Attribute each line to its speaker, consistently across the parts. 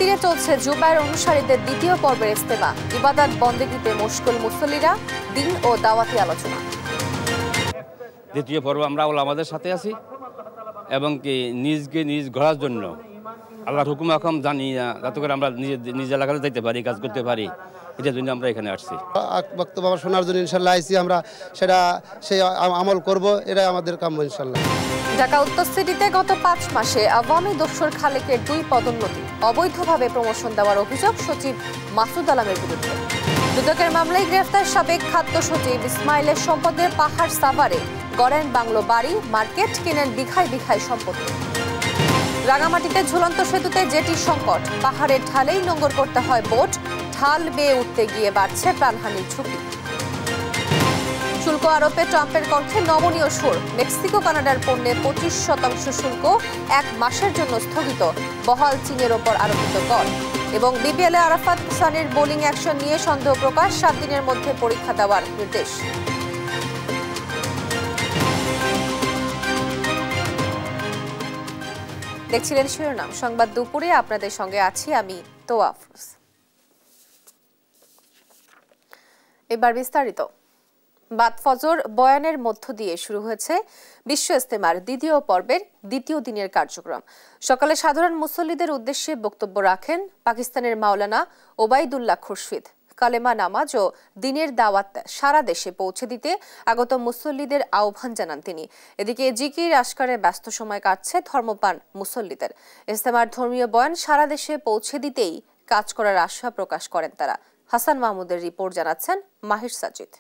Speaker 1: তীরে চলছে জুবায়ের অনুসারীদের দ্বিতীয় পর্বের ইজতেমা। ইবাদত বন্দেগীতে মশগুল মুসল্লিরা, দিন ও দাওয়াতি আলোচনা।
Speaker 2: দ্বিতীয় পর্ব আমরা ওলামাদের সাথে আছি এবং কি নিজ ঘোরার জন্য আল্লাহর হুকুম আহকাম জানি না, যাতে করে আমরা নিজ এলাকাতে যেতে পারি, কাজ করতে পারি, এটার জন্য আমরা এখানে আসছি।
Speaker 3: বক্তব্য শোনার জন্য ইনশাল্লাহ আইছি আমরা, সেই আমল করব, এটাই আমাদের কাম্য ইনশাল্লাহ।
Speaker 1: ঢাকা উত্তর সিটিতে গত 5 মাসে আওয়ামী দোসর খালেকের 2 পদোন্নতি, অবৈধভাবে প্রমোশন দেওয়ার অভিযোগ সচিব মাসুদ আলমের বিরুদ্ধে। দুদকের মামলায় গ্রেফতার সাবেক খাদ্য সচিব ইসমাইলের সম্পদের পাহাড় সাভারে গড়েন বাংলো বাড়ি, মার্কেট, কেনেন বিঘায় বিঘায় সম্পত্তি। রাঙামাটিতে ঝুলন্ত সেতুতে জেটির সংকট, পাহাড়ের ঢালেই নোঙর করতে হয় বোট, ঢাল বেয়ে উঠতে গিয়ে বাড়ছে প্রাণহানির ঝুঁকি। শুল্ক আরোপে ট্রাম্পের কণ্ঠে নমনীয় সুর, মেক্সিকো কানাডার পণ্যে 25% শুল্ক 1 মাসের জন্য স্থগিত, বহাল চীনের ওপর আরোপিত কর। এবং বিপিএলে আরাফাত সানির বোলিং অ্যাকশন নিয়ে সন্দেহ প্রকাশ, 7 দিনের মধ্যে পরীক্ষা দেওয়ার নির্দেশ। দেখছিলেন শিরোনাম সংবাদ দুপুরে, আপনাদের সঙ্গে আছি আমি তোয়া আফরোজ। এবার বিস্তারিত। বাদ ফজর বয়ানের মধ্য দিয়ে শুরু হয়েছে বিশ্ব ইজতেমার দ্বিতীয় পর্বের দ্বিতীয় দিনের কার্যক্রম। সকালে সাধারণ মুসল্লিদের উদ্দেশ্যে বক্তব্য রাখেন পাকিস্তানের মাওলানা ওবায়দুল্লাহ খুরশিদ। কালেমা নামাজ ও দিনের দাওয়াত সারা দেশে পৌঁছে দিতে আগত মুসল্লিদের আহ্বান জানান তিনি। এদিকে জিকির আশকারে ব্যস্ত সময় কাটছে ধর্মপ্রাণ মুসল্লিদের। ইজতেমার ধর্মীয় বয়ান সারা দেশে পৌঁছে দিতেই কাজ করার আশা প্রকাশ করেন তারা। হাসান মাহমুদের রিপোর্ট, জানাচ্ছেন মাহির সাজিদ।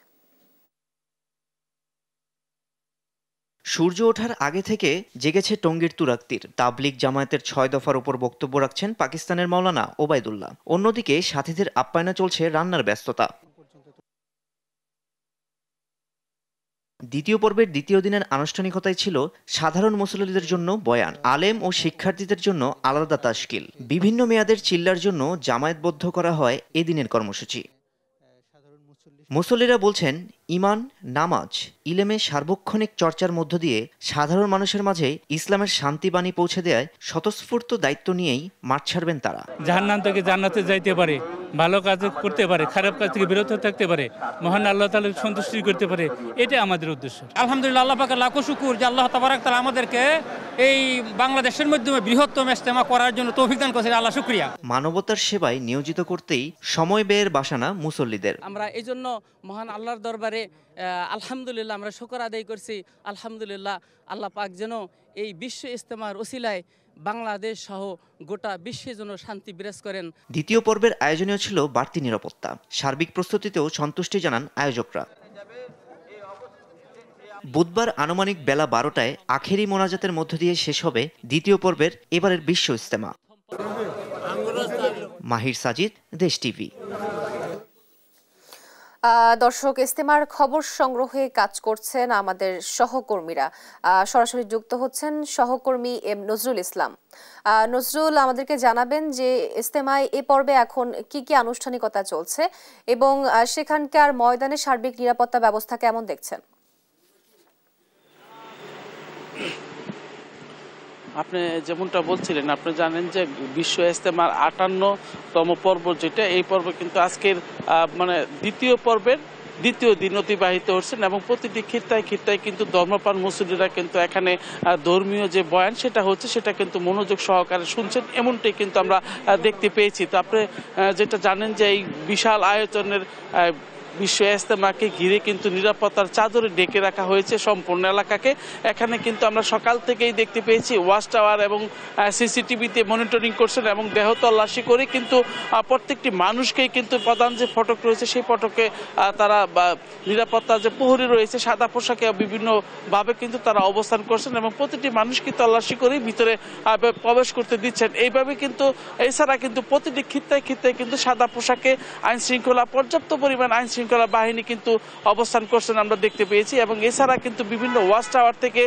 Speaker 4: সূর্য ওঠার আগে থেকে জেগেছে টঙ্গীর তুরাগতীর। তাবলিগ জামায়াতের 6 দফার উপর বক্তব্য রাখছেন পাকিস্তানের মাওলানা ওবায়দুল্লাহ। অন্যদিকে সাথীদের আপ্যায়নে চলছে রান্নার ব্যস্ততা। দ্বিতীয় পর্বের দ্বিতীয় দিনের আনুষ্ঠানিকতায় ছিল সাধারণ মুসল্লিদের জন্য বয়ান, আলেম ও শিক্ষার্থীদের জন্য আলাদা তাশকিল। বিভিন্ন মেয়াদের চিল্লার জন্য জামায়াতবদ্ধ করা হয় এদিনের কর্মসূচি। মুসল্লিরা বলছেন, ইমান, নামাজ, ইলমে সার্বক্ষণিক চর্চার মধ্য দিয়ে সাধারণ মানুষের মাঝে ইসলামের শান্তিবাণী পৌঁছে দেয় স্বতঃস্ফূর্ত দায়িত্ব নিয়েই মাঠ ছাড়বেন তারা।
Speaker 5: জাহান্নাম থেকে জান্নাতে যাইতে পারে, ভালো কাজ করতে পারে, খারাপ কাজ থেকে বিরত থাকতে পারে, মহান আল্লাহ তাআলাকে সন্তুষ্টি করতে পারে, এটা আমাদের উদ্দেশ্য।
Speaker 6: আলহামদুলিল্লাহ, আল্লাহ পাকের লাখো শুকর যে আল্লাহ তাবারাক তাআলা আমাদেরকে এই বাংলাদেশের মাধ্যমে বৃহত্তম ইজতেমা করার জন্য তৌফিক দান করেছেন। আল্লাহ শুকরিয়া।
Speaker 4: মানবতার সেবায় নিয়োজিত করতেই সময় ব্যয়ের বাসনা মুসল্লিদের।
Speaker 6: আমরা এই জন্য মহান আল্লাহর দরবারে আলহামদুলিল্লাহ আমরা শুকর আদায় করছি। আলহামদুলিল্লাহ, আল্লাহ পাক যেন এই বিশ্ব ইজতেমার ওসিলায় বাংলাদেশ সহ গোটা বিশ্বের জন্য শান্তি বিরাজ করেন।
Speaker 4: দ্বিতীয় পর্বের আয়োজনীয় ছিল বাড়তি নিরাপত্তা। সার্বিক প্রস্তুতিতেও সন্তুষ্টি জানান আয়োজকরা। বুধবার আনুমানিক বেলা 12টায় আখেরি মোনাজাতের মধ্য দিয়ে শেষ হবে দ্বিতীয় পর্বের এবারের বিশ্ব ইজতেমা। মাহির সাজিদ, দেশ টিভি।
Speaker 1: দর্শক, ইজতেমার খবর সংগ্রহে কাজ করছেন আমাদের সহকর্মীরা। সরাসরি যুক্ত হচ্ছেন সহকর্মী এম নজরুল ইসলাম। নজরুল, আমাদেরকে জানাবেন যে ইজতেমায় এ পর্বে এখন কি কি আনুষ্ঠানিকতা চলছে এবং সেখানকার ময়দানে সার্বিক নিরাপত্তা ব্যবস্থা কেমন দেখছেন?
Speaker 7: আপনি যেমনটা বলছিলেন, আপনি জানেন যে বিশ্ব ইজতেমার 58তম পর্ব যেটা, এই পর্ব কিন্তু আজকের দ্বিতীয় পর্বের দ্বিতীয় দিন অতিবাহিত হচ্ছেন এবং প্রতিটি খিত্তায় কিন্তু ধর্মপ্রাণ মুসল্লিরা কিন্তু এখানে ধর্মীয় যে বয়ান সেটা হচ্ছে সেটা কিন্তু মনোযোগ সহকারে শুনছেন, এমনটাই কিন্তু আমরা দেখতে পেয়েছি। তো আপনি যেটা জানেন যে এই বিশাল আয়োজনের বিশ্ব ইজতেমাকে ঘিরে কিন্তু নিরাপত্তার চাদরে ঢেকে রাখা হয়েছে সম্পূর্ণ এলাকাকে। এখানে কিন্তু আমরা সকাল থেকেই দেখতে পেয়েছি ওয়াচ টাওয়ার এবং সিসিটিভিতে মনিটরিং করছেন এবং দেহ তল্লাশি করে কিন্তু প্রত্যেকটি মানুষকেই কিন্তু প্রধান যে ফটক রয়েছে সেই ফটকে তারা নিরাপত্তার যে প্রহরী রয়েছে সাদা পোশাকে বিভিন্নভাবে কিন্তু তারা অবস্থান করছেন এবং প্রতিটি মানুষকে তল্লাশি করে ভিতরে প্রবেশ করতে দিচ্ছেন। এইভাবে কিন্তু এছাড়া কিন্তু প্রতিটি খিত্তায় কিন্তু সাদা পোশাকে পর্যাপ্ত পরিমাণ আইন শৃঙ্খলা শৃঙ্খলা বাহিনী কিন্তু অবস্থান করছেন আমরা দেখতে পেয়েছি। এবং এছাড়া কিন্তু বিভিন্ন ওয়াচ টাওয়ার থেকে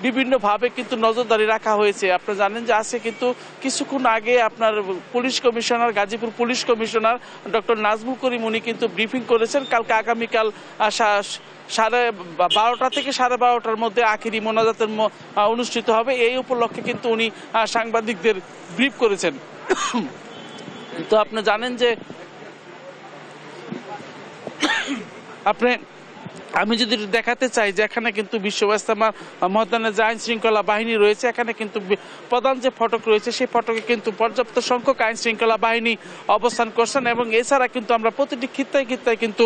Speaker 7: বিভিন্নভাবে কিন্তু নজরদারি রাখা হয়েছে। আপনারা জানেন যে আজকে কিন্তু কিছুক্ষণ আগে আপনার police commissioner, Gazipur police commissioner doctor Nazmul Karim উনি কিন্তু ব্রিফিং করেছেন। কালকে আগামীকাল 12:30 থেকে 12:30টার মধ্যে আখিরি মোনাজাতের অনুষ্ঠিত হবে। এই উপলক্ষে কিন্তু উনি সাংবাদিকদের ব্রিফ করেছেন। তো আপনি জানেন যে আমি যদি দেখাতে চাই যে এখানে কিন্তু বিশ্ব ইজতেমা ময়দানে যে আইন শৃঙ্খলা বাহিনী রয়েছে, এখানে কিন্তু প্রধান যে ফটক রয়েছে সেই ফটকে কিন্তু পর্যাপ্ত সংখ্যক আইন শৃঙ্খলা বাহিনী অবস্থান করছেন। এবং এছাড়া কিন্তু আমরা প্রতিটি খিত্তায় কিন্তু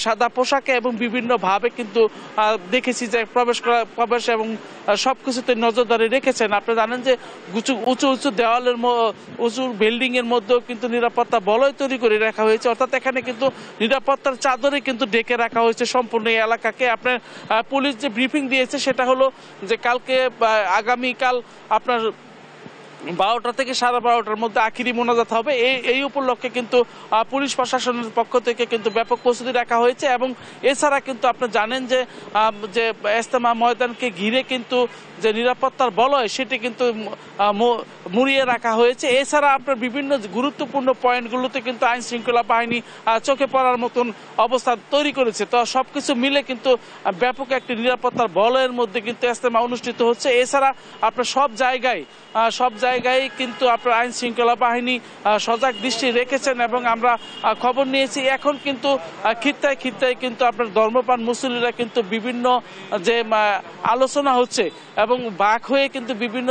Speaker 7: সাদা পোশাকে এবং বিভিন্নভাবে কিন্তু দেখেছি যে প্রবেশ এবং সব কিছুতে নজরদারি রেখেছেন। আপনি জানেন যে উঁচু উঁচু দেওয়ালের উঁচু বিল্ডিংয়ের মধ্যেও কিন্তু নিরাপত্তা বলয় তৈরি করে রাখা হয়েছে, অর্থাৎ এখানে কিন্তু নিরাপত্তার চাদরে কিন্তু ঢেকে রাখা হয়েছে সম্পূর্ণ এলাকাকে। আপনার পুলিশ যে ব্রিফিং দিয়েছে সেটা হলো যে কালকে আগামীকাল আপনার 12টা থেকে 12:30টার মধ্যে আখিরি মোনাজাত হবে। এই উপলক্ষে কিন্তু পুলিশ প্রশাসনের পক্ষ থেকে কিন্তু ব্যাপক প্রস্তুতি রাখা হয়েছে। এবং এছাড়া কিন্তু আপনি জানেন যে ইজতেমা ময়দানকে ঘিরে কিন্তু যে নিরাপত্তার বলয় সেটি কিন্তু মুড়িয়ে রাখা হয়েছে। এছাড়া আপনার বিভিন্ন গুরুত্বপূর্ণ পয়েন্টগুলোতে কিন্তু আইন শৃঙ্খলা বাহিনী চোখে পড়ার মতন অবস্থা তৈরি করেছে। তো সবকিছু মিলে কিন্তু ব্যাপক একটি নিরাপত্তার বলয়ের মধ্যে কিন্তু ইজতেমা অনুষ্ঠিত হচ্ছে। এছাড়া আপনার সব জায়গায় কিন্তু আপনার আইন শৃঙ্খলা বাহিনী সজাগ দৃষ্টি রেখেছেন। এবং আমরা খবর নিয়েছি এখন কিন্তু খিত্তায় কিন্তু আপনার ধর্মপ্রাণ মুসল্লিরা কিন্তু বিভিন্ন যে আলোচনা হচ্ছে এবং বাক হয়ে কিন্তু বিভিন্ন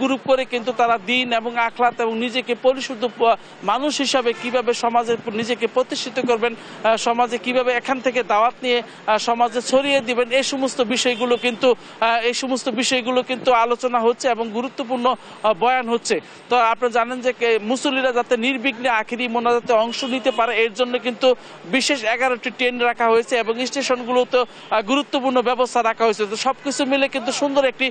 Speaker 7: গ্রুপ করে কিন্তু তারা দিন এবং আখলাত এবং নিজেকে পরিশুদ্ধ মানুষ হিসাবে কিভাবে সমাজে নিজেকে প্রতিষ্ঠিত করবেন, সমাজে কিভাবে এখান থেকে দাওয়াত নিয়ে সমাজে ছড়িয়ে দিবেন, এই সমস্ত বিষয়গুলো কিন্তু আলোচনা হচ্ছে এবং গুরুত্বপূর্ণ বয়ান হচ্ছে। তো আপনারা জানেন যে মুসল্লিরা যাতে নির্বিঘ্নে আখিরি মোনাজাতে অংশ নিতে পারে এর জন্য কিন্তু বিশেষ 11টি ট্রেন রাখা হয়েছে এবং স্টেশনগুলোতে গুরুত্বপূর্ণ ব্যবস্থা রাখা হয়েছে। তো সবকিছু মিলে কিন্তু সুন্দর একটি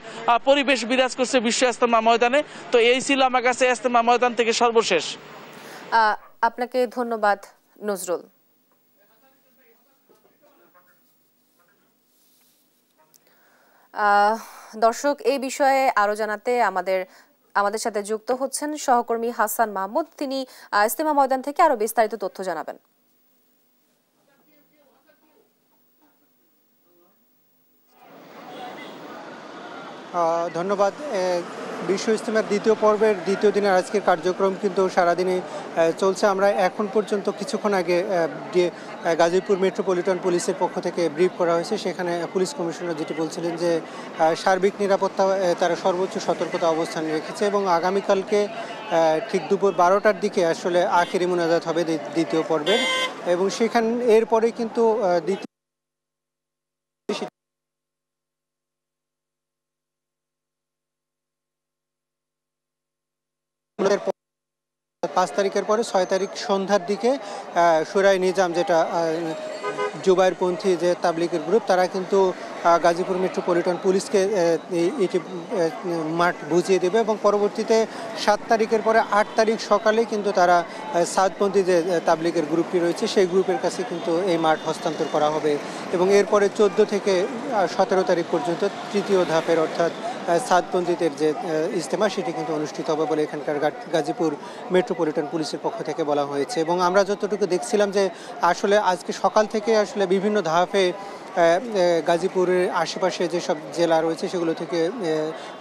Speaker 7: পরিবেশ বিরাজ করছে বিশ্ব ইজতেমা ময়দানে। তো এই ছিল আমার কাছে ইজতেমা ময়দান থেকে সর্বশেষ।
Speaker 1: আপনাকে ধন্যবাদ নজরুল। দর্শক, এই বিষয়ে আরো জানাতে আমাদের সাথে যুক্ত হচ্ছেন সহকর্মী হাসান মাহমুদ। তিনি ইজতেমা ময়দান থেকে আরো বিস্তারিত তথ্য জানাবেন।
Speaker 8: ধন্যবাদ। বিশ্ব ইজতেমার দ্বিতীয় পর্বের দ্বিতীয় দিনের আজকের কার্যক্রম কিন্তু সারাদিনে চলছে। আমরা এখন পর্যন্ত কিছুক্ষণ আগে যে গাজীপুর মেট্রোপলিটন পুলিশের পক্ষ থেকে ব্রিফ করা হয়েছে, সেখানে পুলিশ কমিশনার যেটি বলছিলেন যে সার্বিক নিরাপত্তা তারা সর্বোচ্চ সতর্কতা অবস্থান রেখেছে এবং আগামীকালকে ঠিক দুপুর 12টার দিকে আসলে আখিরি মোনাজাত হবে দ্বিতীয় পর্বের। এবং এরপরে কিন্তু দ্বিতীয় 5 তারিখের পরে 6 তারিখ সন্ধ্যার দিকে সুরাই নিজাম, যেটা জুবাইরপন্থী যে তাবলিগের গ্রুপ, তারা কিন্তু গাজীপুর মেট্রোপলিটন পুলিশকে এটি মাঠ বুঝিয়ে দেবে এবং পরবর্তীতে 7 তারিখের পরে 8 তারিখ সকালে কিন্তু তারা সাদপন্থী যে তাবলিগের গ্রুপটি রয়েছে সেই গ্রুপের কাছে কিন্তু এই মাঠ হস্তান্তর করা হবে। এবং এরপরে 14 থেকে 17 তারিখ পর্যন্ত তৃতীয় ধাপের অর্থাৎ সাদপন্থীদের যে ইজতেমা সেটি কিন্তু অনুষ্ঠিত হবে বলে এখানকার গাজীপুর মেট্রোপলিটন পুলিশের পক্ষ থেকে বলা হয়েছে। এবং আমরা যতটুকু দেখছিলাম যে আসলে আজকে সকাল থেকে আসলে বিভিন্ন ধাপে গাজীপুরের আশেপাশে যেসব জেলা রয়েছে সেগুলো থেকে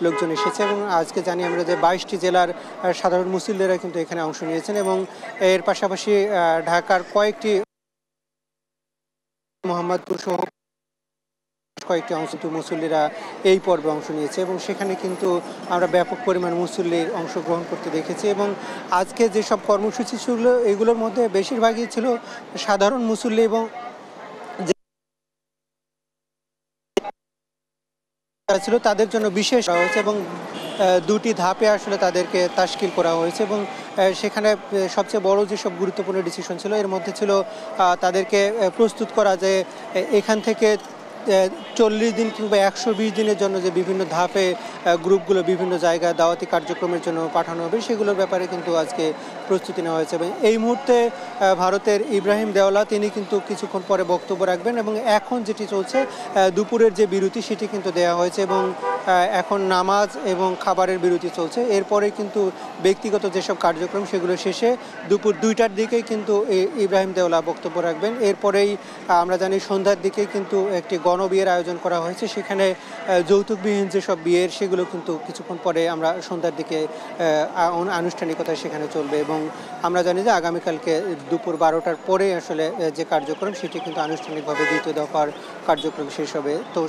Speaker 8: লোকজন এসেছে এবং আজকে জানি আমরা যে 22টি জেলার সাধারণ মুসল্লিরা কিন্তু এখানে অংশ নিয়েছেন এবং এর পাশাপাশি ঢাকার কয়েকটি মোহাম্মদপুর সহ কয়েকটি অংশ মুসল্লিরা এই পর্বে অংশ নিয়েছে এবং সেখানে কিন্তু আমরা ব্যাপক পরিমাণ মুসল্লির অংশগ্রহণ করতে দেখেছি। এবং আজকে যেসব কর্মসূচি ছিল এগুলোর মধ্যে বেশিরভাগই ছিল সাধারণ মুসল্লি এবং ছিল তাদের জন্য বিশেষ হয়েছে এবং 2টি ধাপে আসলে তাদেরকে তাশকিল করা হয়েছে। এবং সেখানে সবচেয়ে বড় যেসব গুরুত্বপূর্ণ ডিসিশন ছিল এর মধ্যে ছিল তাদেরকে প্রস্তুত করা যে এখান থেকে 40 দিন কিংবা 120 দিনের জন্য যে বিভিন্ন ধাপে গ্রুপগুলো বিভিন্ন জায়গায় দাওয়াতি কার্যক্রমের জন্য পাঠানো হবে সেগুলোর ব্যাপারে কিন্তু আজকে প্রস্তুতি নেওয়া হয়েছে। এবং এই মুহূর্তে ভারতের ইব্রাহিম দেওলা তিনি কিন্তু কিছুক্ষণ পরে বক্তব্য রাখবেন এবং এখন যেটি চলছে দুপুরের যে বিরতি সেটি কিন্তু দেওয়া হয়েছে এবং এখন নামাজ এবং খাবারের বিরতি চলছে। এরপরে কিন্তু ব্যক্তিগত যেসব কার্যক্রম সেগুলো শেষে দুপুর 2টার দিকেই কিন্তু ইব্রাহিম দেওলা বক্তব্য রাখবেন। এরপরেই আমরা জানি সন্ধ্যার দিকে কিন্তু একটি গণবিয়ের আয়োজন করা হয়েছে, সেখানে যৌতুকবিহীন যেসব বিয়ের সেগুলো কিন্তু কিছুক্ষণ পরে আমরা সন্ধ্যার দিকে আনুষ্ঠানিকতা সেখানে চলবে। এবং আমরা জানি যে আগামীকালকে দুপুর 12টার পরে আসলে যে কার্যক্রম সেটি কিন্তু আনুষ্ঠানিকভাবে দ্বিতীয় দফার কার্যক্রম শেষ হবে। তো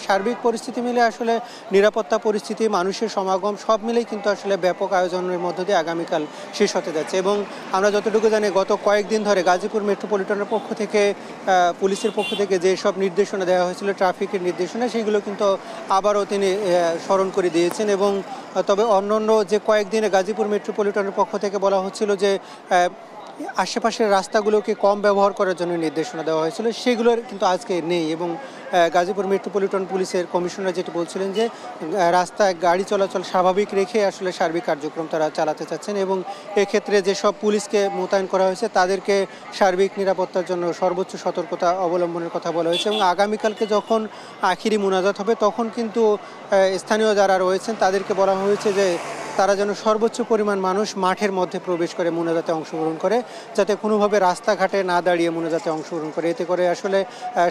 Speaker 8: সার্বিক পরিস্থিতি মিলে আসলে নিরাপত্তা পরিস্থিতি, মানুষের সমাগম সব মিলেই কিন্তু আসলে ব্যাপক আয়োজনের মধ্য দিয়ে আগামীকাল শেষ হতে যাচ্ছে। এবং আমরা যতটুকু জানি গত কয়েকদিন ধরে গাজীপুর মেট্রোপলিটনের পক্ষ থেকে পুলিশের পক্ষ থেকে যেসব নির্দেশনা দেওয়া হয়েছিল, ট্রাফিকের নির্দেশনা, সেগুলো কিন্তু আবারও তিনি স্মরণ করে দিয়েছেন। এবং তবে অন্যান্য যে কয়েকদিনে গাজীপুর মেট্রোপলিটনের পক্ষ থেকে বলা হচ্ছিল যে আশেপাশের রাস্তাগুলোকে কম ব্যবহার করার জন্য নির্দেশনা দেওয়া হয়েছিল, সেগুলোর কিন্তু আজকে নেই। এবং গাজীপুর মেট্রোপলিটন পুলিশের কমিশনার যেটি বলছিলেন যে রাস্তায় গাড়ি চলাচল স্বাভাবিক রেখে আসলে সার্বিক কার্যক্রম তারা চালাতে চাচ্ছেন এবং এক্ষেত্রে যেসব পুলিশকে মোতায়েন করা হয়েছে তাদেরকে সার্বিক নিরাপত্তার জন্য সর্বোচ্চ সতর্কতা অবলম্বনের কথা বলা হয়েছে। এবং আগামীকালকে যখন আখিরি মোনাজাত হবে তখন কিন্তু স্থানীয় যারা রয়েছেন তাদেরকে বলা হয়েছে যে তারা যেন সর্বোচ্চ পরিমাণ মানুষ মাঠের মধ্যে প্রবেশ করে মোনাজাতে অংশগ্রহণ করে, যাতে কোনোভাবে রাস্তাঘাটে না দাঁড়িয়ে মোনাজাতে অংশগ্রহণ করে। এতে করে আসলে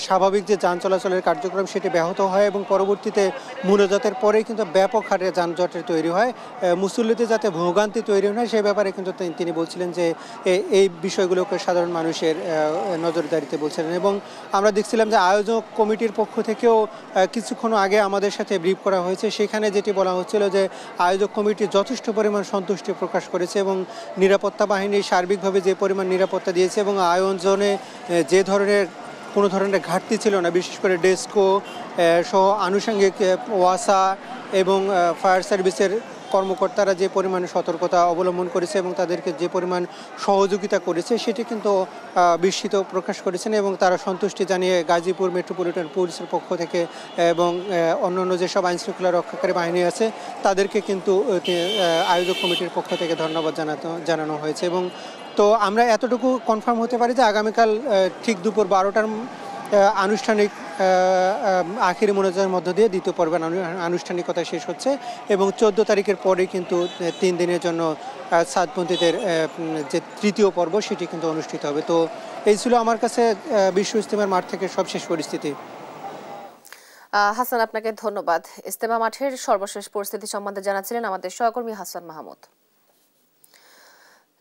Speaker 8: স্বাভাবিক যে যান চলাচলের কার্যক্রম সেটি ব্যাহত হয় এবং পরবর্তীতে মোনাজাতের পরেই কিন্তু ব্যাপক হারে যানজটের তৈরি হয়, মুসল্লিদের যাতে ভোগান্তি তৈরি হয় সেই ব্যাপারে কিন্তু তিনি বলছিলেন যে এই বিষয়গুলোকে সাধারণ মানুষের নজরদারিতে বলছিলেন। এবং আমরা দেখছিলাম যে আয়োজক কমিটির পক্ষ থেকেও কিছুক্ষণ আগে আমাদের সাথে ব্রিফ করা হয়েছে, সেখানে যেটি বলা হচ্ছিল যে আয়োজক কমিটি যথেষ্ট পরিমাণ সন্তুষ্টি প্রকাশ করেছে এবং নিরাপত্তা বাহিনী সার্বিকভাবে যে পরিমাণ নিরাপত্তা দিয়েছে এবং আয়োজনে যে ধরনের কোনো ধরনের ঘাটতি ছিল না, বিশেষ করে ডেস্কো সহ আনুষঙ্গিক ওয়াসা এবং ফায়ার সার্ভিসের কর্মকর্তারা যে পরিমাণে সতর্কতা অবলম্বন করেছে এবং তাদেরকে যে পরিমাণ সহযোগিতা করেছে সেটি কিন্তু বিস্মিত প্রকাশ করেছেন এবং তারা সন্তুষ্টি জানিয়ে গাজীপুর মেট্রোপলিটন পুলিশের পক্ষ থেকে এবং অন্যান্য যেসব আইনশৃঙ্খলা রক্ষাকারী বাহিনী আছে তাদেরকে কিন্তু আয়োজক কমিটির পক্ষ থেকে ধন্যবাদ জানানো হয়েছে। এবং তো আমরা এতটুকু কনফার্ম হতে পারি যে আগামীকাল ঠিক দুপুর 12টার আনুষ্ঠানিক আখিরি মোনাজাতের মধ্য দিয়ে দ্বিতীয় পর্বের আনুষ্ঠানিকতা শেষ হচ্ছে এবং 14 তারিখের পরে কিন্তু 3 দিনের জন্য সাদপন্থীদের যে তৃতীয় পর্ব সেটি কিন্তু অনুষ্ঠিত হবে। তো এই ছিল আমার কাছে বিশ্ব ইজতেমার মাঠ থেকে সবশেষ পরিস্থিতি।
Speaker 1: হাসান, আপনাকে ধন্যবাদ। ইজতেমা মাঠের সর্বশেষ পরিস্থিতি সম্বন্ধে জানাচ্ছিলেন আমাদের সহকর্মী হাসান মাহমুদ।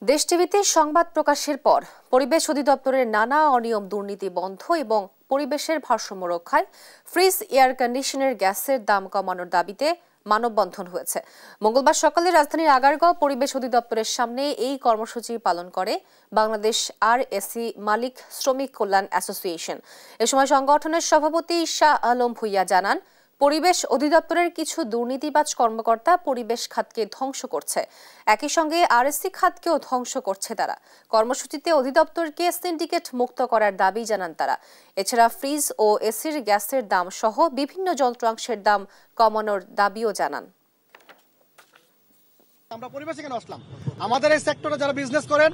Speaker 1: দেশ টিভিতে সংবাদ প্রকাশের পর পরিবেশ অধিদপ্তরের নানা অনিয়ম, দুর্নীতি বন্ধ এবং পরিবেশের ভারসাম্য রক্ষায় ফ্রিজ, এয়ার কন্ডিশনের গ্যাসের দাম কমানোর দাবিতে মানববন্ধন হয়েছে। মঙ্গলবার সকালে রাজধানীর আগারগাঁও পরিবেশ অধিদপ্তরের সামনে এই কর্মসূচি পালন করে বাংলাদেশ RSE মালিক শ্রমিক কল্যাণ অ্যাসোসিয়েশন। এ সময় সংগঠনের সভাপতি শাহ আলম ভুইয়া জানান, পরিবেশ অধিদপ্তরের কিছু দুর্নীতিবাজ কর্মকর্তা পরিবেশ খাতকে ধ্বংস করছে, একই সঙ্গে RSE খাতকেও ধ্বংস করছে তারা। কর্মসূচিতে অধিদপ্তরকে সিন্ডিকেট মুক্ত করার দাবি জানান তারা। এছাড়া ফ্রিজ ও এসির গ্যাসের দাম সহ বিভিন্ন যন্ত্রাংশের দাম কমানোর দাবিও জানান।
Speaker 9: আমরা পরিবেশে কেন আসলাম? আমাদের এই সেক্টরে যারা বিজনেস করেন,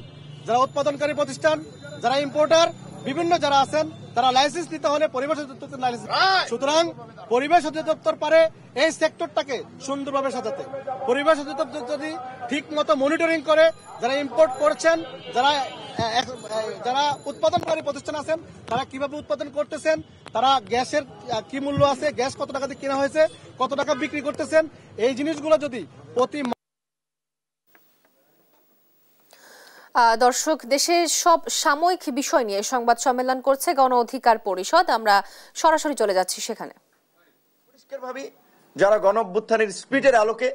Speaker 9: যারা উৎপাদনকারী প্রতিষ্ঠান, যারা ইম্পোর্টার, বিভিন্ন যারা আছেন, তারা লাইসেন্স নিতে হলে পরিবেশ অধিদপ্তর লাইসেন্স। সুতরাং পরিবেশ অধিদপ্তর পারে এই সেক্টরটাকে সুন্দরভাবে সাজাতে। পরিবেশ অধিদপ্তর যদি ঠিক মতো মনিটরিং করে, যারা ইম্পোর্ট করছেন, যারা উৎপাদনকারী প্রতিষ্ঠান আছেন, তারা কিভাবে উৎপাদন করতেছেন, তারা গ্যাসের কি মূল্য আছে, গ্যাস কত টাকা দিয়ে কেনা হয়েছে, কত টাকা বিক্রি করতেছেন, এই জিনিসগুলো যদি প্রতি
Speaker 1: দর্শক, দেশের সব সাময়িক বিষয় নিয়ে সংবাদ সম্মেলন করছে গণ অধিকার পরিষদ। আমরা সরাসরি চলে যাচ্ছি সেখানে।
Speaker 10: পরিষ্কারভাবে যারা গণ অভ্যুত্থানের স্পিডের আলোকে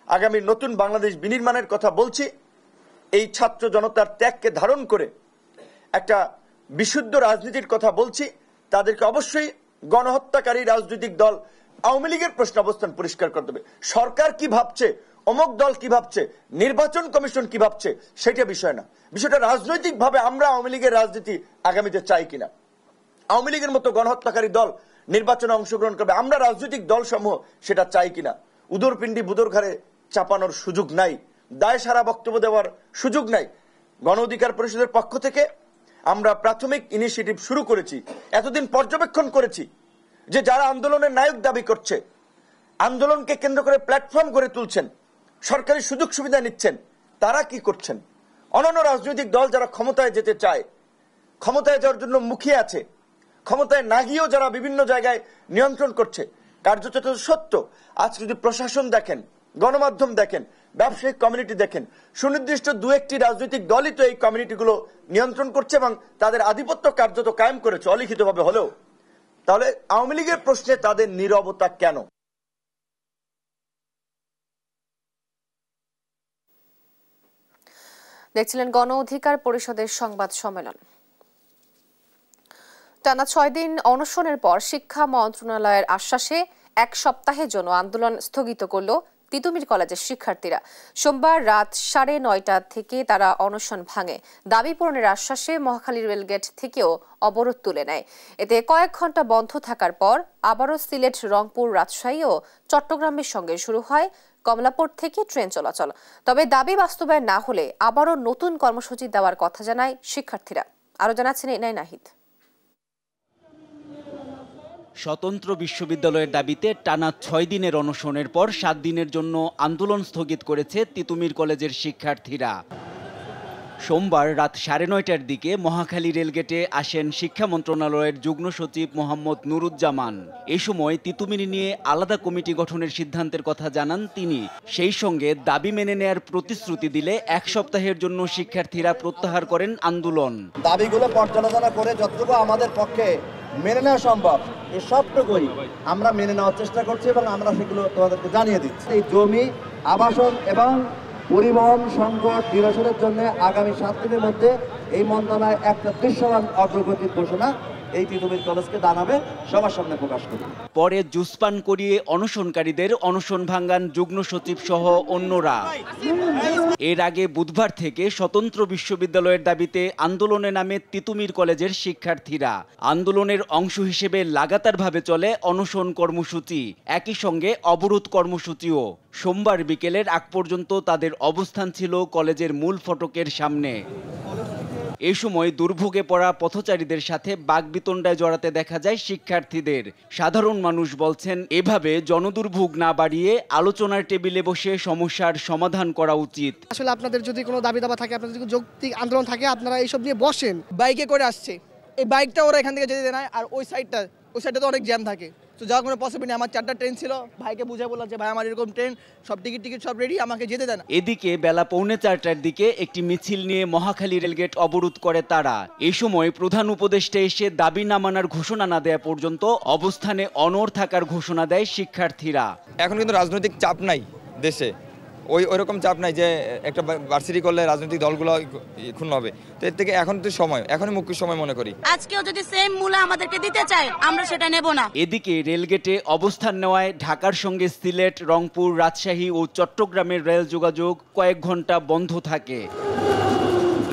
Speaker 10: আগামী নতুন বাংলাদেশ বিনির্মাণের কথা বলছি, এই ছাত্র জনতার ত্যাগকে ধারণ করে একটা বিশুদ্ধ রাজনীতির কথা বলছি, তাদেরকে অবশ্যই গণহত্যাকারী রাজনৈতিক দল আওয়ামী লীগের প্রশ্ন অবস্থান পরিষ্কার করতে হবে। সরকার কি ভাবছে, অমুক দল কি ভাবছে, নির্বাচন কমিশন কি ভাবছে, সেটা বিষয় না। বিষয়টা রাজনৈতিক ভাবে আমরা আওয়ামী লীগের রাজনীতি আগামীতে চাই কিনা, আওয়ামী লীগের মতো গণহত্যাকারী দল নির্বাচনে অংশগ্রহণ করবে, আমরা রাজনৈতিক দল সমূহ সেটা চাই কিনা। উদরপিণ্ডি বুদর ঘাড়ে চাপানোর সুযোগ নাই, দায় সারা বক্তব্য দেওয়ার সুযোগ নাই। গণ অধিকার পরিষদের পক্ষ থেকে আমরা প্রাথমিক ইনিশিয়েটিভ শুরু করেছি। এতদিন পর্যবেক্ষণ করেছি যে যারা আন্দোলনের নায়ক দাবি করছে, আন্দোলনকে কেন্দ্র করে প্ল্যাটফর্ম গড়ে তুলছেন, সরকারি সুযোগ সুবিধা নিচ্ছেন, তারা কি করছেন। অন্যান্য রাজনৈতিক দল যারা ক্ষমতায় যেতে চায়, ক্ষমতায় যাওয়ার জন্য মুখিয়ে আছে, ক্ষমতায় না গিয়েও যারা বিভিন্ন জায়গায় নিয়ন্ত্রণ করছে, কার্যত সত্য। আজ যদি প্রশাসন দেখেন, গণমাধ্যম দেখেন, ব্যবসায়িক কমিউনিটি দেখেন, সুনির্দিষ্ট দু একটি রাজনৈতিক দলই তো এই কমিউনিটিগুলো নিয়ন্ত্রণ করছে এবং তাদের আধিপত্য কার্যত কায়েম করেছে অলিখিতভাবে হলেও। তাহলে আওয়ামী লীগের প্রশ্নে তাদের নীরবতা কেন?
Speaker 1: দেখছিলেন গণ অধিকার পরিষদের সংবাদ সম্মেলন। টানা 6 দিন অনশনের পর শিক্ষা মন্ত্রণালয়ের আশ্বাসে 1 সপ্তাহের জন্য আন্দোলন স্থগিত করল তিতুমির কলেজের শিক্ষার্থীরা। সোমবার রাত 9:30 থেকে তারা অনশন ভাঙে। দাবি পূরণের আশ্বাসে মহাখালী রেলগেট থেকেও অবরোধ তুলে নেয়। এতে কয়েক ঘন্টা বন্ধ থাকার পর আবারও সিলেট, রংপুর, রাজশাহী ও চট্টগ্রামের সঙ্গে শুরু হয় কমলাপুর থেকে ট্রেন চলাচল। তবে দাবি বাস্তবায়ন না হলে আবারও নতুন কর্মসূচি দেওয়ার কথা জানায় শিক্ষার্থীরা। আরো জানাচ্ছেন এনআই নাহিদ।
Speaker 11: স্বতন্ত্র বিশ্ববিদ্যালয়ের দাবিতে টানা 6 দিনের অনশনের পর 7 দিনের জন্য আন্দোলন স্থগিত করেছে তিতুমির কলেজের শিক্ষার্থীরা। সোমবার রাত 9:30টার দিকে মহাখালী রেলগেটে আসেন শিক্ষা মন্ত্রণালয়ের যুগ্ম সচিব মোহাম্মদ নুরুজ্জামান। এ সময় তিতুমির নিয়ে আলাদা কমিটি গঠনের সিদ্ধান্তের কথা জানান তিনি। সেই সঙ্গে দাবি মেনে নেয়ার প্রতিশ্রুতি দিলে 1 সপ্তাহের জন্য শিক্ষার্থীরা প্রত্যাহার করেন আন্দোলন।
Speaker 9: দাবিগুলো পর্যালোচনা করে যতটুকু আমাদের পক্ষে মেনে নেওয়া সম্ভব এই সবটুকুই আমরা মেনে নেওয়ার চেষ্টা করছি এবং আমরা সেগুলো তোমাদেরকে জানিয়ে দিচ্ছি। এই জমি, আবাসন এবং পরিবহন সংকট নিরসনের জন্য আগামী 7 দিনের মধ্যে এই মন্ত্রণালয় একটা দৃশ্যমান অগ্রগতির ঘোষণা এই তিতুমির কলেজকে জানাবে, সবার সামনে প্রকাশ করবে।
Speaker 11: পরে জুসপান করিয়ে অনশনকারীদের অনশন ভাঙ্গান যুগ্ম সচিব সহ অন্যরা। এর আগে বুধবার থেকে স্বতন্ত্র বিশ্ববিদ্যালয়ের দাবিতে আন্দোলনে নামে তিতুমির কলেজের শিক্ষার্থীরা। আন্দোলনের অংশ হিসেবে লাগাতারভাবে চলে অনশন কর্মসূচি, একই সঙ্গে অবরোধ কর্মসূচিও। সোমবার বিকেলের আগ পর্যন্ত তাদের অবস্থান ছিল কলেজের মূল ফটকের সামনে। এই সময় দুর্ভোগে পড়া পথচারীদের সাথে বাকবিতণ্ডায় জড়াতে দেখা যায় শিক্ষার্থীদের। সাধারণ মানুষ বলছেন, এভাবে জনদুর্ভোগ না বাড়িয়ে আলোচনার টেবিলে বসে সমস্যার সমাধান করা উচিত।
Speaker 12: আসলে আপনাদের যদি কোনো দাবি দাবা থাকে, আপনাদের যদি যৌক্তিক আন্দোলন থাকে, আপনারা এইসব নিয়ে বসেন। বাইকে করে আসছে, এই বাইকটা ওরা এখান থেকে যেতে দেয় না, আর ওই সাইডটা তো অনেক জ্যাম থাকে, তো যাওয়ার কোনো পসিবল নেই। আমার 4টা ট্রেন ছিল, ভাইকে বুঝে বললাম যে ভাই আমার এরকম ট্রেন, সব টিকিট সব রেডি, আমাকে যেতে দেন।
Speaker 11: এদিকে বেলা 3:45টার দিকে একটি মিছিল নিয়ে মহাখালী রেলগেট অবরোধ করে তারা। এই সময় প্রধান উপদেষ্টা এসে দাবি না মানার ঘোষণা না দেয়া পর্যন্ত অবস্থানে অনড় থাকার ঘোষণা দেয় শিক্ষার্থীরা।
Speaker 13: এখন কিন্তু রাজনৈতিক চাপ নাই দেশে, ওইরকম চাপ নাই যে একটা ভার্সিটি করলে রাজনৈতিক দলগুলো ক্ষুণ্ণ হবে। তো এর থেকে এখন তো সময়, এখনই মুখ্য সময় মনে করি।
Speaker 14: আজকেও যদি সেম মূল্য আমাদেরকে দিতে চায়, আমরা সেটা নেব না।
Speaker 11: এদিকে রেলগেটে অবস্থান নেওয়ায় ঢাকার সঙ্গে সিলেট, রংপুর, রাজশাহী ও চট্টগ্রামের রেল যোগাযোগ কয়েক ঘন্টা বন্ধ থাকে।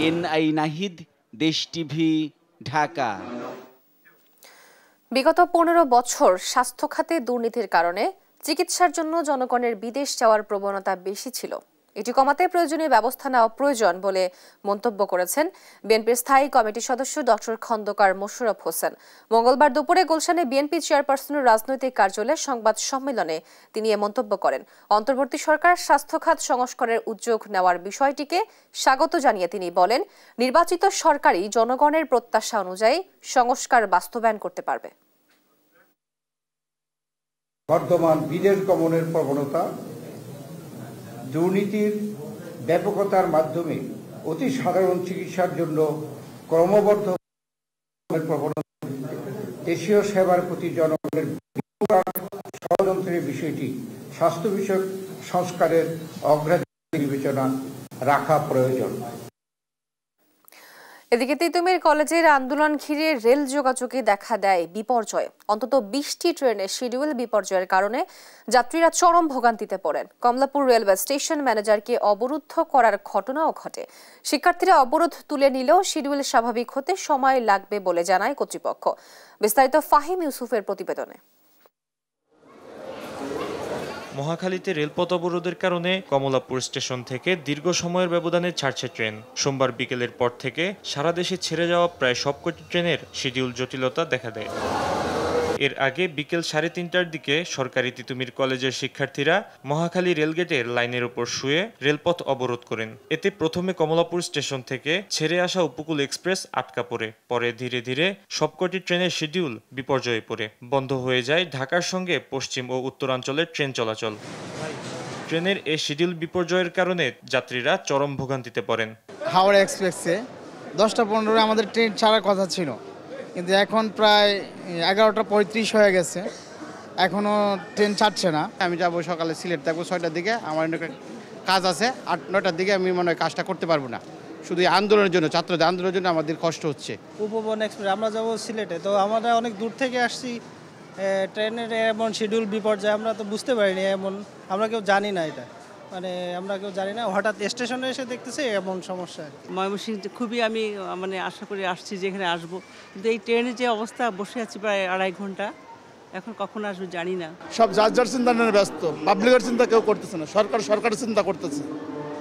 Speaker 11: এনআই নাহিদ, দেশ টিভি, ঢাকা।
Speaker 1: বিগত 15 বছর স্বাস্থ্য খাতে দুর্নীতির কারণে চিকিৎসার জন্য জনগণের বিদেশ যাওয়ার প্রবণতা বেশি ছিল। এটি কমাতে প্রয়োজনীয় ব্যবস্থা নেওয়া প্রয়োজন বলে মন্তব্য করেছেন বিএনপির স্থায়ী কমিটির সদস্য ডক্টর খন্দকার মোশাররফ হোসেন। মঙ্গলবার দুপুরে গুলশানে বিএনপি চেয়ারপারসনের রাজনৈতিক কার্যালয়ে সংবাদ সম্মেলনে তিনি এ মন্তব্য করেন। অন্তর্বর্তী সরকার স্বাস্থ্য খাত সংস্কারের উদ্যোগ নেওয়ার বিষয়টিকে স্বাগত জানিয়ে তিনি বলেন, নির্বাচিত সরকারই জনগণের প্রত্যাশা অনুযায়ী সংস্কার বাস্তবায়ন করতে পারবে।
Speaker 15: বর্তমান বিদেশ গমনের প্রবণতা, দুর্নীতির ব্যাপকতার মাধ্যমে অতি সাধারণ চিকিৎসার জন্য ক্রমবর্ধমান প্রবণতা, দেশীয় সেবার প্রতি জনগণের ষড়যন্ত্রের বিষয়টি স্বাস্থ্য বিষয়ক সংস্কারের অগ্রাধিকার বিবেচনা রাখা প্রয়োজন।
Speaker 1: এদিকে তিতুমির কলেজের আন্দোলন ঘিরে রেল যোগাযোগে দেখা দেয় বিপর্যয়। অন্তত 20টি ট্রেনের শিডিউল বিপর্যয়ের কারণে যাত্রীরা চরম ভোগান্তিতে পড়েন। কমলাপুর রেলওয়ে স্টেশন ম্যানেজারকে অবরুদ্ধ করার ঘটনাও ঘটে। শিক্ষার্থীরা অবরোধ তুলে নিলেও শিডিউল স্বাভাবিক হতে সময় লাগবে বলে জানায় কর্তৃপক্ষ। বিস্তারিত ফাহিম ইউসুফের প্রতিবেদনে।
Speaker 16: মহাখালীতে রেলপথ অবরোধের কারণে কমলাপুর স্টেশন থেকে দীর্ঘ সময়ের ব্যবধানে ছাড়ছে ট্রেন। সোমবার বিকেলের পর থেকে সারা দেশে ছেড়ে যাওয়া প্রায় সবকটি ট্রেনের শিডিউল জটিলতা দেখা দেয়। এর আগে বিকেল 3:30টার দিকে সরকারি তিতুমির কলেজের শিক্ষার্থীরা মহাখালী রেলগেটের লাইনের উপর শুয়ে রেলপথ অবরোধ করেন। এতে প্রথমে কমলাপুর স্টেশন থেকে ছেড়ে আসা উপকূল এক্সপ্রেস আটকা পড়ে। পরে ধীরে ধীরে সবকটি ট্রেনের শিডিউল বিপর্যয়ে পড়ে। বন্ধ হয়ে যায় ঢাকার সঙ্গে পশ্চিম ও উত্তরাঞ্চলের ট্রেন চলাচল। ট্রেনের এই শিডিউল বিপর্যয়ের কারণে যাত্রীরা চরম ভোগান্তিতে পড়েন।
Speaker 17: হাওড়া এক্সপ্রেসে 10:15 আমাদের ট্রেন ছাড়ার কথা ছিল, কিন্তু এখন প্রায় 11:35 হয়ে গেছে, এখনও ট্রেন ছাড়ছে না। আমি যাব সকালে সিলেট থাকবো 6টার দিকে, আমার কাজ আছে 8-9টার দিকে, আমি মনে হয় কাজটা করতে পারবো না। শুধু আন্দোলনের জন্য, ছাত্রদের আন্দোলনের জন্য আমাদের কষ্ট হচ্ছে।
Speaker 18: উপবন এক্সপ্রেস আমরা যাব সিলেটে, তো আমরা অনেক দূর থেকে আসছি, ট্রেনের এমন শিডিউল বিপর্যয় আমরা তো বুঝতে পারিনি, এমন আমরা কেউ জানি না, এটা মানে আমরা কেউ জানি না, হঠাৎ স্টেশনে এসে দেখতেছি এমন সমস্যা।
Speaker 19: ময়মনসিংহ খুবই আমি মানে আশা করে আসছি যে এখানে আসবো, কিন্তু এই ট্রেনের যে অবস্থা, বসে আছি প্রায় 2.5 ঘন্টা, এখন কখন আসবো জানি না।
Speaker 17: সব যার যার চিন্তা নিয়ে ব্যস্ত, পাবলিকের চিন্তা কেউ করতেছে না, সরকারের চিন্তা করতেছে,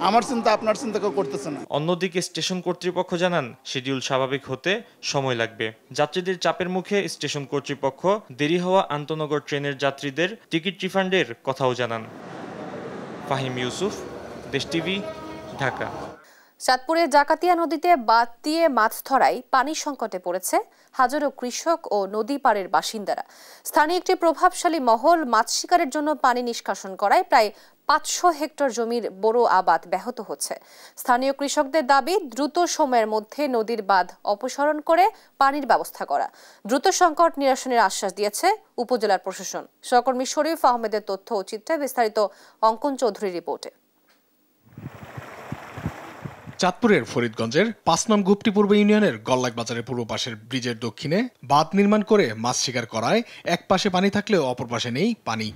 Speaker 17: আমার চিন্তা আপনার চিন্তা কেউ করতেছে না।
Speaker 16: অন্যদিকে স্টেশন কর্তৃপক্ষ জানান শিডিউল স্বাভাবিক হতে সময় লাগবে। যাত্রীদের চাপের মুখে স্টেশন কর্তৃপক্ষ দেরি হওয়া আন্তনগর ট্রেনের যাত্রীদের টিকিট রিফান্ডের কথাও জানান। ফাহিম ইউসুফ, দেশ টিভি, ঢাকা।
Speaker 1: চাঁদপুরের জাকাতিয়া নদীতে বাঁধ দিয়ে মাছ ধরায় পানি সংকটে পড়েছে হাজারো কৃষক ও নদী পাড়ের বাসিন্দারা। স্থানীয় একটি প্রভাবশালী মহল মাছ শিকারের জন্য পানি নিষ্কাশন করায় প্রায় 500 হেক্টর জমির বোরো আবাদ ব্যাহত হচ্ছে। স্থানীয় কৃষকদের দাবি দ্রুত সময়ের মধ্যে নদীর বাঁধ অপসারণ করে পানির ব্যবস্থা করা। দ্রুত সংকট নিরসনের আশ্বাস দিয়েছে উপজেলার প্রশাসন। সহকর্মী শরীফ আহমেদের তথ্য ও চিত্রে বিস্তারিত অঙ্কন চৌধুরীর রিপোর্টে।
Speaker 20: চাঁদপুরের ফরিদগঞ্জের 5 নং গুপ্তি পূর্ব ইউনিয়নের গল্লাক বাজারের পূর্ব পাশের ব্রিজের দক্ষিণে বাঁধ নির্মাণ করে মাছ শিকার করায় এক পাশে পানি থাকলেও অপর পাশে নেই পানি।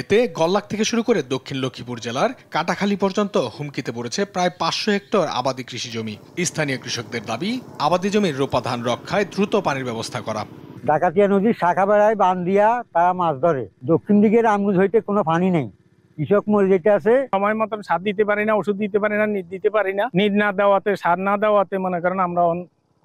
Speaker 20: এতে গল্লাক থেকে শুরু করে দক্ষিণ লক্ষ্মীপুর জেলার কাটাখালী পর্যন্ত হুমকিতে পড়েছে প্রায় 500 হেক্টর আবাদি কৃষি জমি। স্থানীয় কৃষকদের দাবি আবাদি জমির রোপা ধান রক্ষায় দ্রুত পানির ব্যবস্থা করা।
Speaker 21: ডাকাতিয়া নদীর শাখা বেড়ায় বাঁধ দিয়া তারা মাছ ধরে, দক্ষিণ দিকের আমগুজ হইতে কোনো পানি নেই, কৃষক মরে যেতে আছে।
Speaker 5: সময় মতন সার দিতে পারি না, ওষুধ দিতে পারি না, নিট দিতে পারি না, নিট না দেওয়াতে, সার না দেওয়াতে মনে করেন আমরা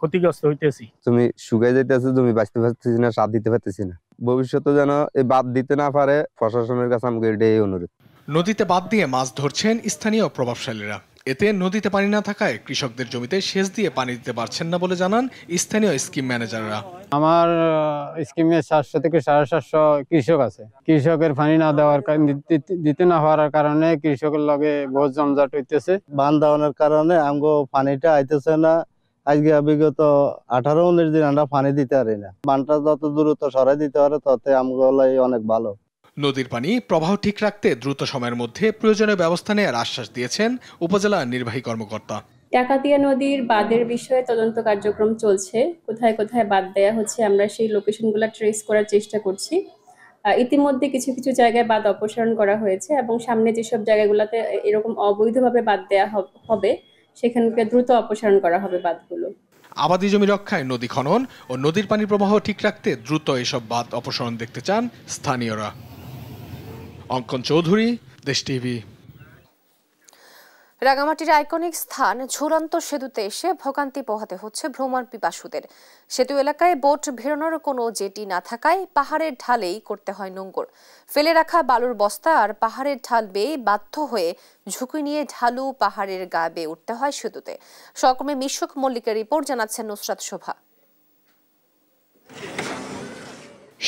Speaker 5: ক্ষতিগ্রস্ত হইতেছি।
Speaker 22: তুমি শুকাই যেতেছে, জমি বাঁচতে পারতেছি না, সার দিতে পারতেছি না। ভবিষ্যতে যেন এই বাদ দিতে না পারে প্রশাসনের কাছে আমাকে এটাই অনুরোধ।
Speaker 20: নদীতে বাঁধ দিয়ে মাছ ধরছেন স্থানীয় প্রভাবশালীরা। এতে নদীতে পানি না থাকায় কৃষকদের জমিতে সেচ দিয়ে পানি দিতে পারছেন না বলে জানান স্থানীয় স্কিম ম্যানেজাররা।
Speaker 23: আমার স্কিমে 700 থেকে 750 কৃষক আছে। কৃষকের পানি না দেওয়ার দিতে না হওয়ার কারণে কৃষকের লগে বহুত জমজট হইতেছে।
Speaker 24: বাঁধ দেওয়ার কারণে আমগো পানিটা আইতেছে না। আজকে বিগত 18-19 দিন আমরা পানি দিতে পারি না। বানটা যত দ্রুত সরাই দিতে পারে তত আমগো অনেক ভালো।
Speaker 20: নদীর পানি প্রবাহ ঠিক রাখতে দ্রুত সময়ের মধ্যে প্রয়োজনীয় ব্যবস্থা নেওয়ার আশ্বাস দিয়েছেন উপজেলা নির্বাহী কর্মকর্তা।
Speaker 25: ডাকাতিয়া নদীর বাঁধের বিষয়ে তদন্ত কার্যক্রম চলছে। কোথায় কোথায় বাঁধ দেয়া হচ্ছে আমরা সেই লোকেশনগুলো ট্রেস করার চেষ্টা করছি। ইতিমধ্যে কিছু কিছু জায়গায় বাঁধ অপসারণ করা হয়েছে এবং সামনে যেসব জায়গাগুলোতে এরকম অবৈধভাবে বাঁধ দেয়া হবে সেখানকে দ্রুত অপসারণ করা হবে বাঁধগুলো।
Speaker 20: আবাদি জমি রক্ষায় নদী খনন ও নদীর পানির প্রবাহ ঠিক রাখতে দ্রুত এসব বাঁধ অপসারণ দেখতে চান স্থানীয়রা। অঙ্কন চৌধুরী, দেশ টিভি।
Speaker 1: রাঙামাটির আইকনিক স্থান ঝুলন্ত সেতুতে এসে ভোগান্তি পোহাতে হচ্ছে ভ্রমণ পিপাসুদের। সেতু এলাকায় বোট ভেড়ানোর কোনো জেটি না থাকায় পাহাড়ের ঢালেই করতে হয় নোঙর। ফেলে রাখা বালুর বস্তা আর পাহাড়ের ঢাল বেয়ে বাধ্য হয়ে ঝুঁকি নিয়ে ঢালু পাহাড়ের গা বেয়ে উঠতে হয় সেতুতে। সহকর্মী মিশুক মল্লিকের রিপোর্ট জানাচ্ছেন নুসরাত শোভা।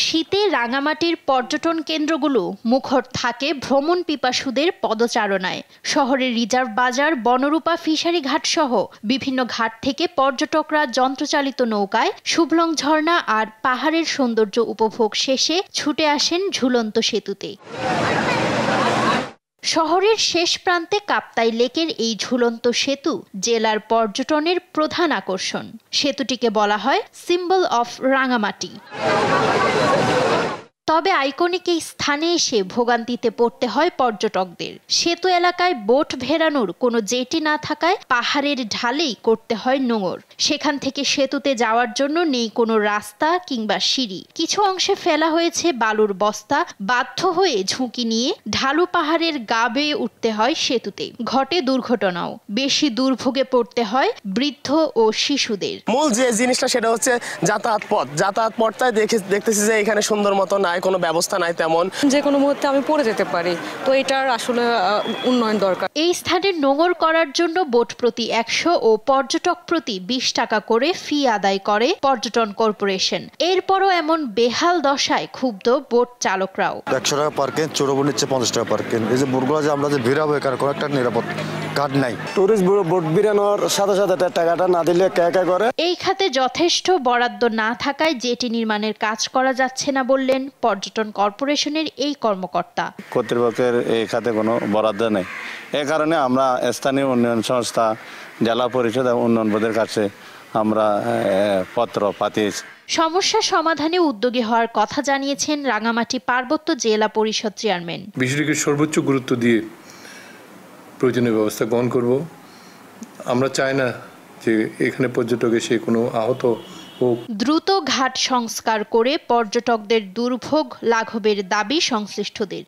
Speaker 26: শীতে রাঙামাটির পর্যটন কেন্দ্রগুলো মুখর থাকে ভ্রমণ পিপাসুদের পদচারণায়। শহরের রিজার্ভ বাজার, বনরূপা ফিশারি ঘাট সহ বিভিন্ন ঘাট থেকে পর্যটকরা যন্ত্রচালিত নৌকায় শুভলং ঝর্ণা আর পাহাড়ের সৌন্দর্য উপভোগ শেষে ছুটে আসেন ঝুলন্ত সেতুতে। শহরের শেষ প্রান্তে কাপ্তাই লেকের এই ঝুলন্ত সেতু জেলার পর্যটনের প্রধান আকর্ষণ। সেতুটিকে বলা হয় সিম্বল অফ রাঙামাটি। তবে আইকনিক এই স্থানে এসে ভোগান্তিতে পড়তে হয় পর্যটকদের। সেতু এলাকায় বোট ভেড়ানোর কোনো জেটি না থাকায় পাহাড়ের ঢালেই করতে হয় নোঙর। সেখান থেকে সেতুতে যাওয়ার জন্য নেই কোনো রাস্তা কিংবা সিঁড়ি। কিছু অংশে ফেলা হয়েছে বালুর বস্তা। বাধ্য হয়ে ঝুঁকি নিয়ে ঢালু পাহাড়ের গা বেয়ে উঠতে হয় সেতুতে। ঘটে দুর্ঘটনাও। বেশি দুর্ভোগে পড়তে হয় বৃদ্ধ ও শিশুদের।
Speaker 2: মূল যে জিনিসটা সেটা হচ্ছে যাতায়াত পথটাই দেখতেছি যে এখানে সুন্দর মতো নাই, কোনো ব্যবস্থা নাই তেমন।
Speaker 3: যে কোনো মুহূর্তে আমি পড়ে যেতে পারি, তো এটার আসলে উন্নয়ন দরকার।
Speaker 26: এই স্থানে নোঙর করার জন্য বোট প্রতি 100 ও পর্যটক প্রতি 20 টাকা করে ফি আদায় করে পর্যটন কর্পোরেশন। এরপরও এমন বেহাল দশায় ক্ষুব্ধ বোট চালকরাও।
Speaker 4: 100 টাকা পার্কিং, চোরবো নিচ্ছে 50 টাকা পার্কিং। এই যে বোটগুলো যে আমরা যে ভিড়াবো এখানে কোনো একটা নিরাপদ কার্ড নাই।
Speaker 2: টুরিস্ট বোট ভিড়ানোর সাথে সাথে টাকাটা না দিলে কে করে।
Speaker 26: এই খাতে যথেষ্ট বরাদ্দ না থাকায় জেটি নির্মাণের কাজ করা যাচ্ছে না বললেন পর্যটন কর্পোরেশনের এই কর্মকর্তা।
Speaker 24: কর্তৃপক্ষের এই খাতে কোনো বরাদ্দ নেই। এ কারণে আমরা স্থানীয় উন্নয়ন সংস্থা, জেলা পরিষদ এবং উন্নয়ন বোর্ডের কাছে আমরা পত্র পাঠিয়েছি।
Speaker 26: সমস্যা সমাধানে উদ্যোগী হওয়ার কথা জানিয়েছেন রাঙামাটি পার্বত্য জেলা পরিষদ চেয়ারম্যান।
Speaker 6: বিষয়টিকে সর্বোচ্চ গুরুত্ব দিয়ে প্রয়োজনীয় ব্যবস্থা গ্রহণ করব। আমরা চাই না যে এখানে পর্যটক এসে কোনো আহত হোক।
Speaker 26: দ্রুত ঘাট সংস্কার করে পর্যটকদের দুর্ভোগ লাঘবের দাবি সংশ্লিষ্টদের।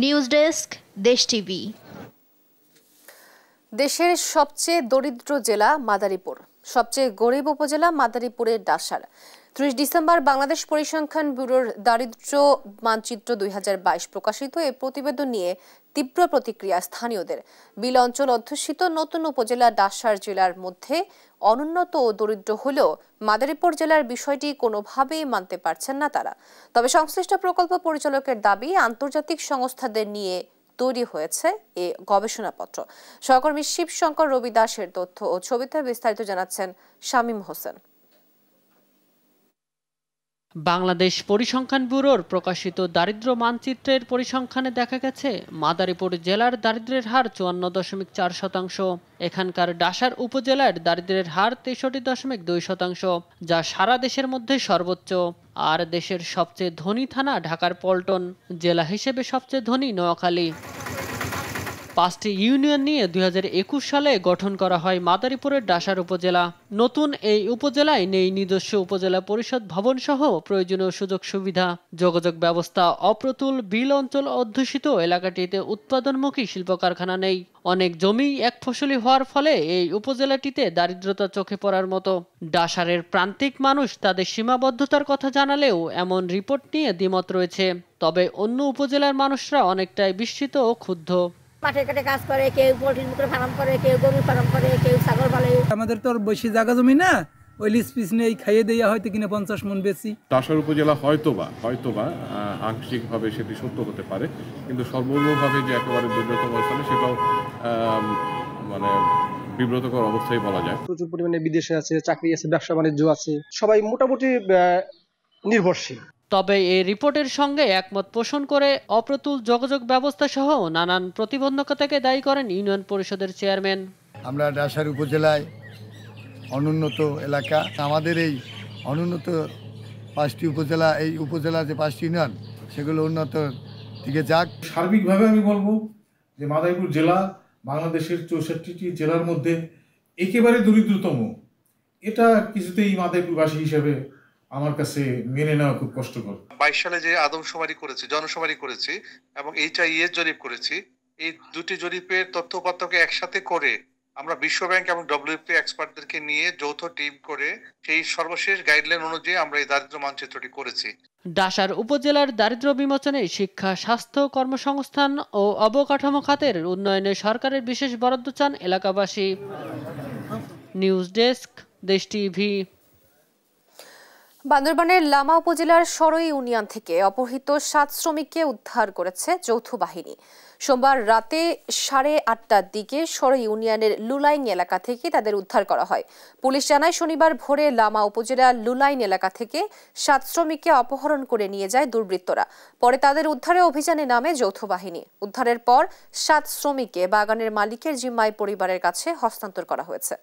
Speaker 26: নিউজ ডেস্ক, দেশ টিভি।
Speaker 1: দেশের সবচেয়ে দরিদ্র জেলা মাদারীপুর, সবচেয়ে গরিব উপজেলা মাদারীপুরের ডাসার। 30 ডিসেম্বর বাংলাদেশ পরিসংখ্যান ব্যুরোর দারিদ্র্য মানচিত্র 2022 প্রকাশিত। এই প্রতিবেদন নিয়ে তীব্র প্রতিক্রিয়া স্থানীয়দের। বিল অঞ্চল অধ্যুষিত নতুন উপজেলা ডাসার জেলার মধ্যে অনুন্নত ও দরিদ্র হলেও মাদারীপুর জেলার বিষয়টি কোনোভাবেই মানতে পারছেন না তারা। তবে সংশ্লিষ্ট প্রকল্প পরিচালকের দাবি, আন্তর্জাতিক সংস্থাদের নিয়ে তৈরি হয়েছে এ গবেষণাপত্র। সহকর্মী শিবশঙ্কর রবি দাসের তথ্য ও ছবিতে বিস্তারিত জানাচ্ছেন শামীম হোসেন।
Speaker 7: বাংলাদেশ পরিসংখ্যান ব্যুরোর প্রকাশিত দারিদ্র্য মানচিত্রের পরিসংখ্যানে দেখা গেছে মাদারীপুর জেলার দারিদ্র্যের হার 54.4%। এখানকার ডাসার উপজেলার দারিদ্র্যের হার 63.2%, যা সারা দেশের মধ্যে সর্বোচ্চ। আর দেশের সবচেয়ে ধনী থানা ঢাকার পল্টন, জেলা হিসেবে সবচেয়ে ধনী নোয়াখালী। 5টি ইউনিয়ন নিয়ে 2021 সালে গঠন করা হয় মাদারীপুরের ডাসার উপজেলা। নতুন এই উপজেলায় নেই নিজস্ব উপজেলা পরিষদ ভবন সহ প্রয়োজনীয় সুযোগ সুবিধা। যোগাযোগ ব্যবস্থা অপ্রতুল। বিল অঞ্চল অধ্যুষিত এলাকাটিতে উৎপাদনমুখী শিল্প কারখানা নেই। অনেক জমি এক ফসলি হওয়ার ফলে এই উপজেলাটিতে দারিদ্রতা চোখে পড়ার মতো। ডাসারের প্রান্তিক মানুষ তাদের সীমাবদ্ধতার কথা জানালেও এমন রিপোর্ট নিয়ে দ্বিমত রয়েছে। তবে অন্য উপজেলার মানুষরা অনেকটাই বিস্মিত ও ক্ষুব্ধ।
Speaker 8: মাঠে ঘাটে কাজ করে, কেউ পোল্ট্রি মুখে ফার্ম করে, কেউ গরু ফার্ম করে, কেউ ছাগল পালে।
Speaker 27: আমাদের তো আর বেশি জায়গা জমি না, ওই লিজ পিস নেই, খাইয়ে দেওয়া হয়তো কিনা 50 মন বেশি।
Speaker 28: ডাসার উপজেলা হয়তোবা আংশিকভাবে সেটি সত্য হতে পারে, কিন্তু সর্বমূলভাবে যে একেবারে দুর্গতম স্থানে সেটাও মানে বিব্রতকর অবস্থায় বলা যায়।
Speaker 29: প্রচুর পরিমাণে বিদেশে আছে, চাকরি আছে, ব্যবসা বাণিজ্য আছে, সবাই মোটামুটি নির্ভরশীল।
Speaker 7: তবে এই রিপোর্টের সঙ্গে একমত পোষণ করে অপ্রতুল যোগাযোগ ব্যবস্থা সহ নানান প্রতিবন্ধকতাকে দায়ী করেন ইউনিয়ন পরিষদের চেয়ারম্যান।
Speaker 30: আমরা ডাসার উপজেলায় অনুন্নত এলাকা। আমাদের এই অনুন্নত 5টি উপজেলা, এই উপজেলা যে 5টি ইউনিয়ন, সেগুলো উন্নত দিকে যাক।
Speaker 31: সার্বিকভাবে আমি বলবো যে মাদারীপুর জেলা বাংলাদেশের 64টি জেলার মধ্যে একেবারে দরিদ্রতম। এটা কিছুতেই মাদারীপুরবাসী হিসেবে আমার কাছে মেনে নেওয়া খুব কষ্টকর।
Speaker 32: 22 সালে যে আদমশুমারি করেছি, জনশুমারি করেছি এবং HIS জরিপ করেছি, এই দুটি জরিপের তথ্যপত্রকে একসাথে করে আমরা বিশ্ব ব্যাংক এবং WFP এক্সপার্টদেরকে নিয়ে যৌথ টিম করে সেই সর্বশেষ গাইডলাইন অনুযায়ী আমরা এই দারিদ্র্য মানচিত্রটি করেছি।
Speaker 7: ডাসার উপজেলার দারিদ্র্য বিমোচনে শিক্ষা, স্বাস্থ্য, কর্মসংস্থান ও অবকাঠামো খাতের উন্নয়নে সরকারের বিশেষ বরাদ্দ চান এলাকাবাসী। নিউজ ডেস্ক, দেশ টিভি।
Speaker 1: বান্দরবানের লামা উপজেলার সরই ইউনিয়ন থেকে অপহৃত 7 শ্রমিককে উদ্ধার করেছে যৌথ বাহিনী। সোমবার রাতে 8:30টার দিকে সরই ইউনিয়নের লুলাইং এলাকা থেকে তাদের উদ্ধার করা হয়। পুলিশ জানায়, শনিবার ভোরে লামা উপজেলার লুলাইং এলাকা থেকে 7 শ্রমিককে অপহরণ করে নিয়ে যায় দুর্বৃত্তরা। পরে তাদের উদ্ধারে অভিযানে নামে যৌথ বাহিনী। উদ্ধারের পর 7 শ্রমিককে বাগানের মালিকের জিম্মায় পরিবারের কাছে হস্তান্তর করা হয়েছে।